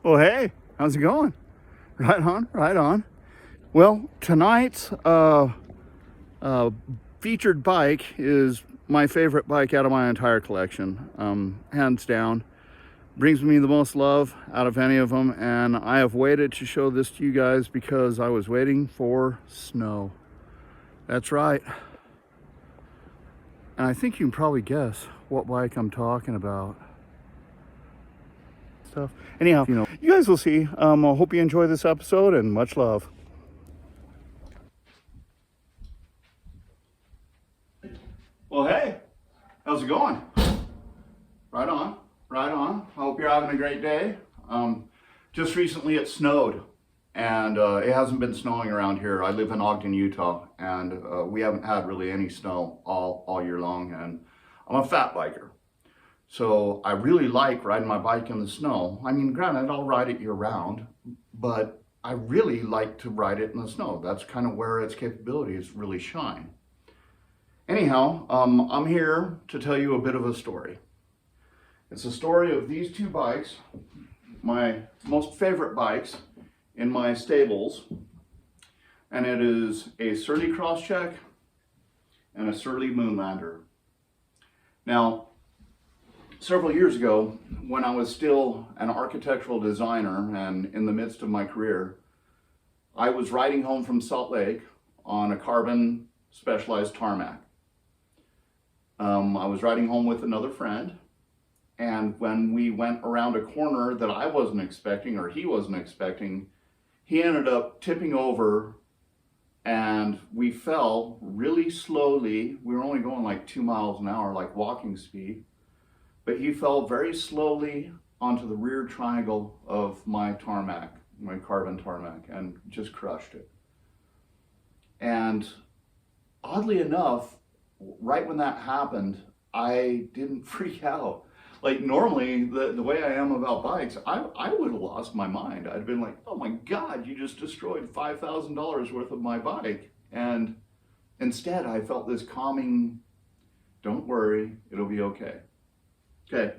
Well, hey, how's it going? Right on, right on. Well, tonight's featured bike is my favorite bike out of my entire collection, hands down. Brings me the most love out of any of them, and I have waited to show this to you guys because I was waiting for snow. That's right. And I think you can probably guess what bike I'm talking about. Stuff. Anyhow, you guys will see. I hope you enjoy this episode, and much love. Well, hey, how's it going? Right on, right on. I hope you're having a great day. Just recently it snowed, and it hasn't been snowing around here. I live in Ogden, Utah, and we haven't had really any snow all year long, and I'm a fat biker. So I really like riding my bike in the snow. I mean, granted, I'll ride it year round, but I really like to ride it in the snow. That's kind of where its capabilities really shine. Anyhow, I'm here to tell you a bit of a story. It's a story of these two bikes, my most favorite bikes in my stables, and it is a Surly Crosscheck and a Surly Moonlander. Now, several years ago, when I was still an architectural designer and in the midst of my career, I was riding home from Salt Lake on a carbon specialized tarmac. I was riding home with another friend, and when we went around a corner that I wasn't expecting, or he wasn't expecting, he ended up tipping over and we fell really slowly. We were only going like 2 miles an hour, like walking speed. But he fell very slowly onto the rear triangle of my tarmac, my carbon tarmac, and just crushed it. And oddly enough, right when that happened, I didn't freak out. Like normally, the way I am about bikes, I would have lost my mind. I'd been like, oh my God, you just destroyed $5,000 worth of my bike. And instead, I felt this calming, don't worry, it'll be okay. Okay,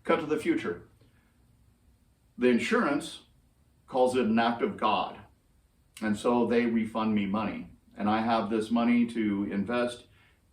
cut to the future. The insurance calls it an act of God, and so they refund me money. And I have this money to invest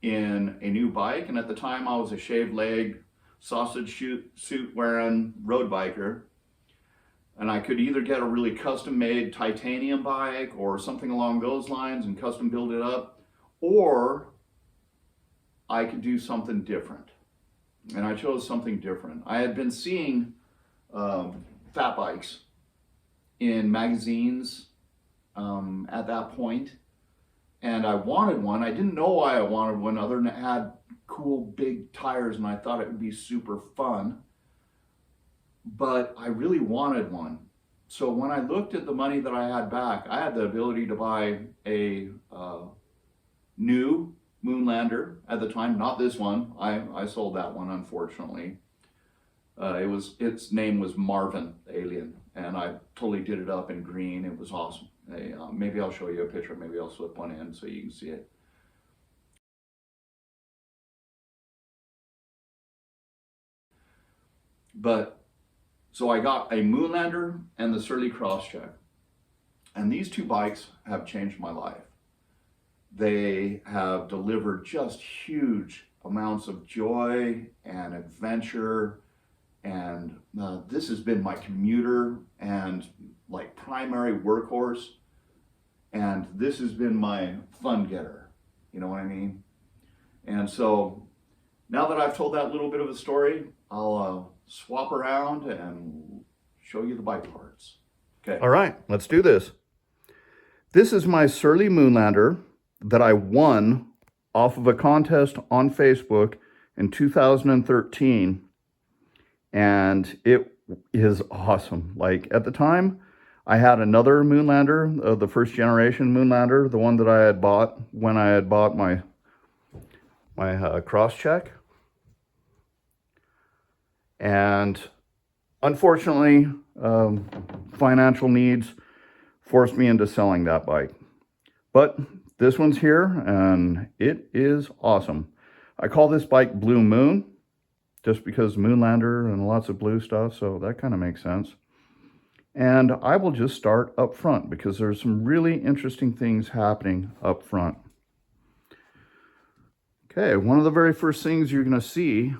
in a new bike, and at the time I was a shaved leg, sausage suit wearing road biker, and I could either get a really custom made titanium bike or something along those lines and custom build it up, or I could do something different. And I chose something different. I had been seeing fat bikes in magazines at that point, and I wanted one. I didn't know why I wanted one other than it had cool big tires and I thought it would be super fun, but I really wanted one. So when I looked at the money that I had back, I had the ability to buy a new Moonlander at the time, not this one. I sold that one, unfortunately. Its name was Marvin the Alien, and I totally did it up in green. It was awesome. Maybe I'll show you a picture. Maybe I'll slip one in so you can see it. But so I got a Moonlander and the Surly Crosscheck, and these two bikes have changed my life. They have delivered just huge amounts of joy and adventure, and this has been my commuter and like primary workhorse, and this has been my fun getter, you know what I mean? And so now that I've told that little bit of a story, I'll swap around and show you the bike parts. Okay. All right, let's do this. This is my Surly Moonlander that I won off of a contest on Facebook in 2013, and it is awesome. Like at the time, I had another Moonlander, the first generation Moonlander, the one that I had bought when I had bought my Crosscheck, and unfortunately, financial needs forced me into selling that bike. But this one's here, and it is awesome. I call this bike Blue Moon, just because Moonlander and lots of blue stuff, so that kind of makes sense. And I will just start up front because there's some really interesting things happening up front. Okay, one of the very first things you're going to see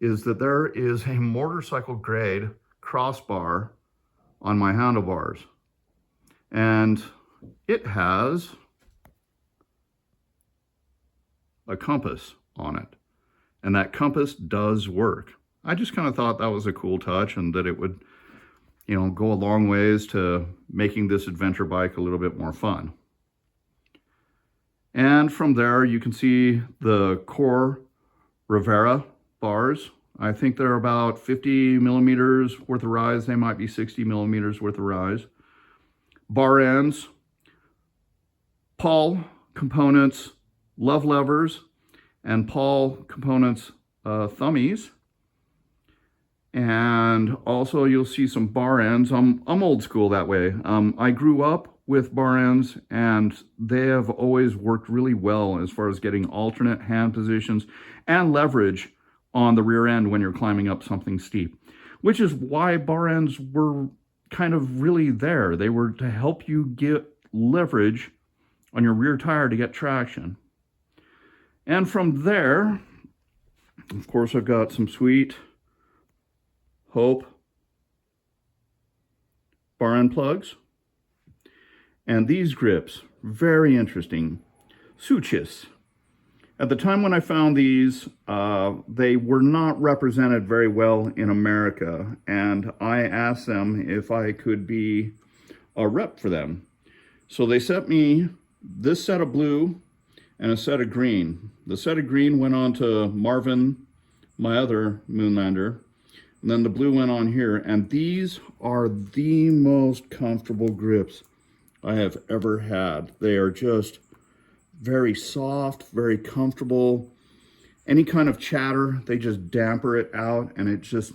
is that there is a motorcycle grade crossbar on my handlebars. And it has a compass on it. And that compass does work. I just kind of thought that was a cool touch and that it would, you know, go a long ways to making this adventure bike a little bit more fun. And from there, you can see the core Rivera bars. I think they're about 50 millimeters worth of rise. They might be 60 millimeters worth of rise. Bar ends, Paul components, love levers, and Paul components thummies. And also you'll see some bar ends. I'm old school that way. I grew up with bar ends, and they have always worked really well as far as getting alternate hand positions and leverage on the rear end when you're climbing up something steep, which is why bar ends were kind of really there. They were to help you get leverage on your rear tire to get traction. And from there, of course, I've got some sweet Hope bar end plugs. And these grips, very interesting. Suchis. At the time when I found these, they were not represented very well in America. And I asked them if I could be a rep for them. So they sent me this set of blue and a set of green. The set of green went on to Marvin, my other Moonlander. And then the blue went on here. And these are the most comfortable grips I have ever had. They are just very soft, very comfortable. Any kind of chatter, they just damper it out, and it just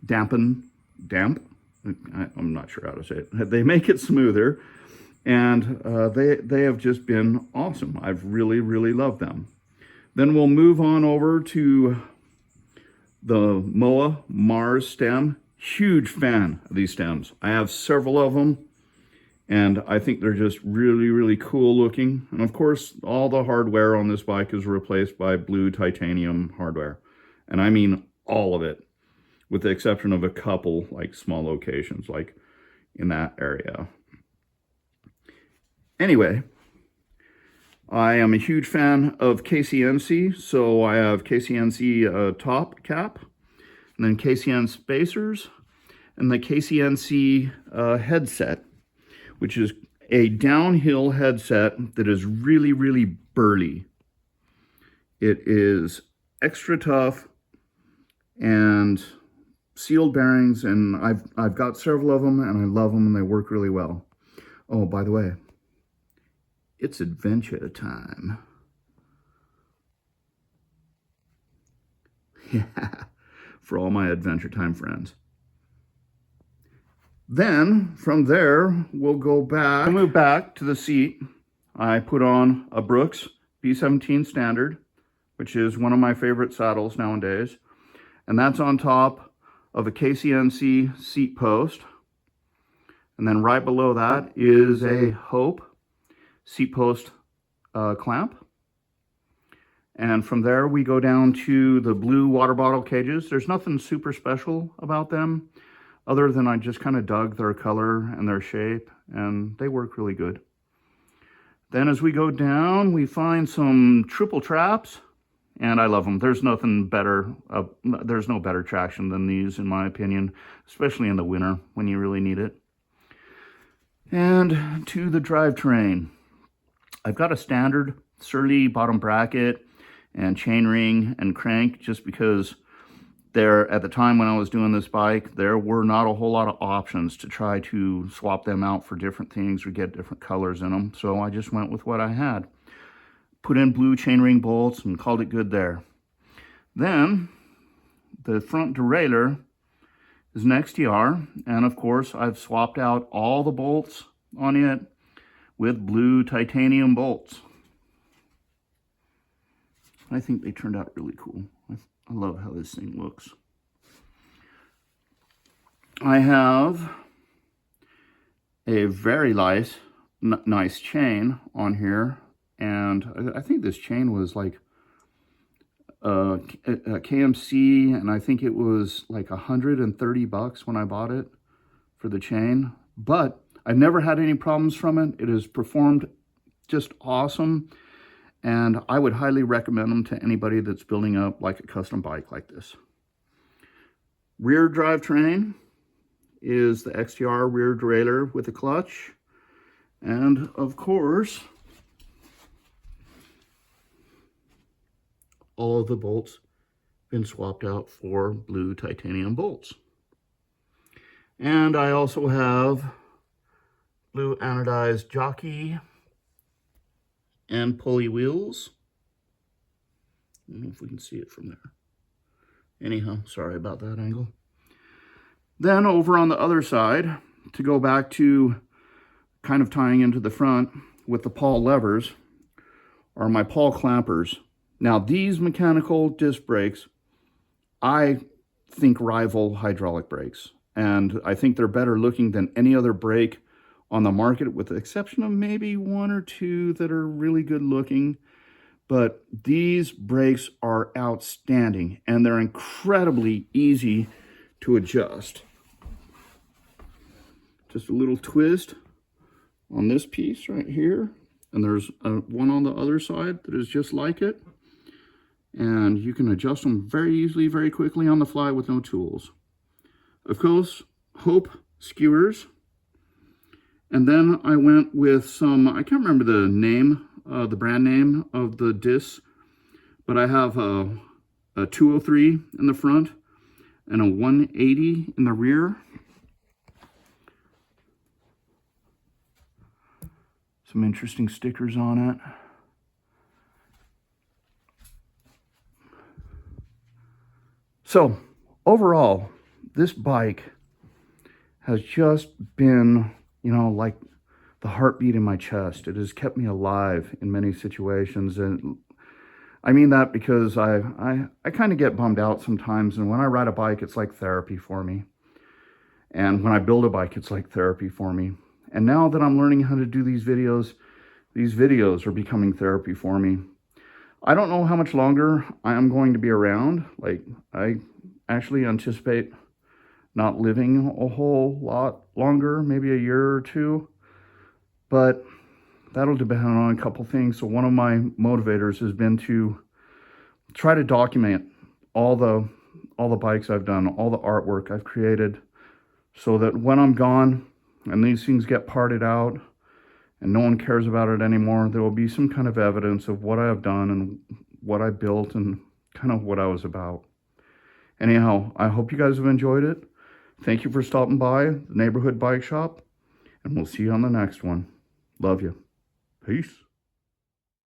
damp? I'm not sure how to say it. They make it smoother, and they have just been awesome. I've really, really loved them. Then we'll move on over to the MOA Mars stem. Huge fan of these stems. I have several of them, and I think they're just really, really cool looking. And of course, all the hardware on this bike is replaced by blue titanium hardware. And I mean all of it, with the exception of a couple like small locations, like in that area. Anyway, I am a huge fan of KCNC, so I have KCNC top cap, and then KCN spacers, and the KCNC headset, which is a downhill headset that is really, really burly. It is extra tough and sealed bearings, and I've got several of them, and I love them, and they work really well. Oh, by the way, it's adventure time. Yeah, for all my Adventure Time friends. Then, from there, we'll go back. I'll move back to the seat. I put on a Brooks B17 Standard, which is one of my favorite saddles nowadays. And that's on top of a KCNC seat post. And then right below that is a Hope seat post clamp. And from there, we go down to the blue water bottle cages. There's nothing super special about them, other than I just kind of dug their color and their shape, and they work really good. Then as we go down, we find some triple traps, and I love them. There's nothing better, there's no better traction than these, in my opinion, especially in the winter when you really need it. And to the drivetrain. I've got a standard Surly bottom bracket and chainring and crank, just because at the time when I was doing this bike, there were not a whole lot of options to try to swap them out for different things or get different colors in them. So I just went with what I had. Put in blue chainring bolts and called it good there. Then the front derailleur is an XTR, and of course I've swapped out all the bolts on it with blue titanium bolts. I think they turned out really cool. I love how this thing looks. I have a very nice chain on here, and I think this chain was like a KMC, and I think it was like $130 when I bought it for the chain, but I've never had any problems from it. It has performed just awesome, and I would highly recommend them to anybody that's building up like a custom bike like this. Rear drivetrain is the XTR rear derailleur with a clutch, and of course all of the bolts been swapped out for blue titanium bolts. And I also have blue anodized jockey and pulley wheels. I don't know if we can see it from there. Anyhow, sorry about that angle. Then over on the other side, to go back to kind of tying into the front with the pawl levers, are my pawl clampers. Now these mechanical disc brakes, I think rival hydraulic brakes. And I think they're better looking than any other brake on the market, with the exception of maybe one or two that are really good looking. But these brakes are outstanding, and they're incredibly easy to adjust. Just a little twist on this piece right here, and there's one on the other side that is just like it. And you can adjust them very easily, very quickly on the fly with no tools. Of course, Hope skewers. And then I went with some, I can't remember the name, the brand name of the discs, but I have a 203 in the front and a 180 in the rear. Some interesting stickers on it. So overall, this bike has just been, you know, like the heartbeat in my chest. It has kept me alive in many situations. And I mean that because I kind of get bummed out sometimes. And when I ride a bike, it's like therapy for me. And when I build a bike, it's like therapy for me. And now that I'm learning how to do these videos are becoming therapy for me. I don't know how much longer I am going to be around. Like, I actually anticipate not living a whole lot longer, maybe a year or two, but that'll depend on a couple things. So one of my motivators has been to try to document all the bikes I've done, all the artwork I've created, so that when I'm gone and these things get parted out and no one cares about it anymore, there will be some kind of evidence of what I have done and what I built and kind of what I was about. Anyhow, I hope you guys have enjoyed it. Thank you for stopping by the neighborhood bike shop, and we'll see you on the next one. Love you. Peace.